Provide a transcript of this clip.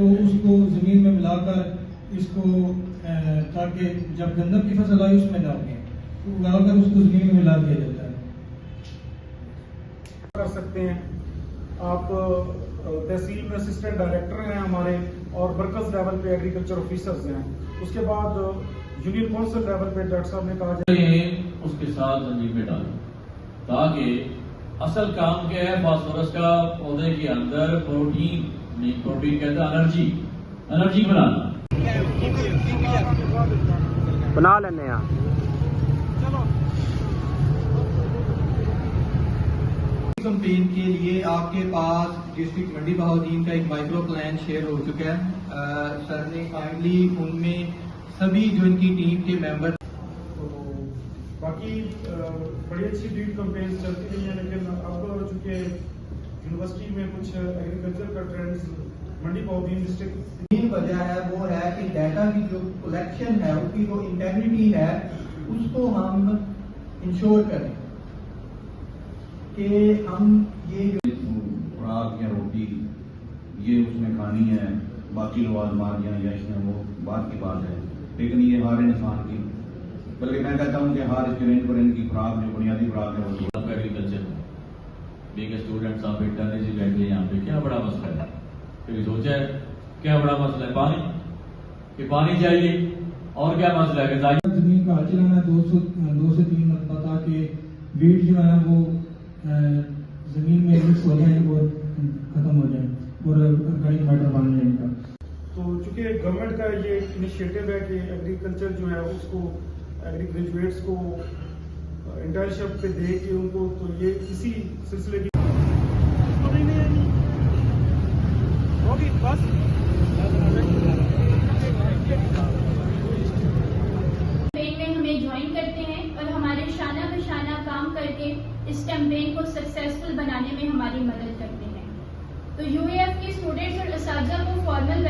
تو اس کو زمین میں ملا کر اس کو تاکہ جب گندم کی فصل آئی اس میں نہ اگے تو اگا کر اس کو زمین میں ملا دیا جاتا ہے. کر سکتے ہیں آپ تحصیل میں اسسٹنٹ ڈائریکٹر ہیں ہمارے اور مرکز لیول پہ ایگریکلچر آفیسرز ہیں. اس کے بعد یونین کونسل لیول پہ ڈاکٹر صاحب نے کہا جائے اس کے ساتھ زمین میں ڈالیں تاکہ اصل کام کیا ہے فاسفورس کا پودے کے اندر پروٹین نہیں پروٹین کہتا ہے انرجی بنا لینے ہیں. کمپین کے لیے آپ کے پاس ڈسٹرکٹ منڈی بہاؤالدین کا ایک مائکرو پلان شیئر ہو چکا ہے. سر نے کائنڈلی ان میں سبھی جو ان کی ٹیم کے ممبر باقی بڑی اچھی ڈیڈ کمپین چلتی رہی ہیں لیکن اب چونکہ یونیورسٹی میں کچھ ایگریکلچر کا ٹرینڈز منڈی بہاؤالدین ڈسٹرکٹ مین وجہ ہے وہ ہے کہ ڈیٹا کی جو کلیکشن ہے اس کی جو انٹیگریٹی ہے اس کو ہم انشور کریں کہ ہم یہ خوراک یا روٹی یہ اس میں کھانی ہے، باقی لوازمات یا اس میں وہ بات کی بات ہے، لیکن یہ ہر انسان کی بلکہ میں کہتا ہوں کہ ہر اسٹوڈنٹ کو ان کی خوراک جو بنیادی خوراک ہے وہ ایگریکلچر بیگ اسٹوڈنٹس آپ انٹرنیٹ سے بیٹھے یہاں پہ کیا بڑا مسئلہ ہے؟ کبھی سوچا ہے کیا بڑا مسئلہ ہے؟ پانی کہ پانی چاہیے اور کیا مسئلہ ہے کہ زمین کا حل چلانا 2 سے 3 مرتبہ تاکہ ویٹ جو ہے وہ زمین میں مکس ہو جائیں اور ختم ہو جائیں اور آرگینک میٹر بن جائے کا. تو چونکہ گورنمنٹ کا یہ انیشیٹو ہے کہ ایگریکلچر جو ہے اس کو ایگری گریجویٹس کو انٹرنشپ پہ دے کے ان کو، تو یہ اسی سلسلے کی ہمیں جوائن کرتے ہیں اور ہمارے شانہ بشانہ کام کر کے اس کیمپین کو سکسیسفل بنانے میں ہماری مدد کرتے ہیں. تو یو اے ایف کے اسٹوڈنٹس اور اساتذہ کو فارمل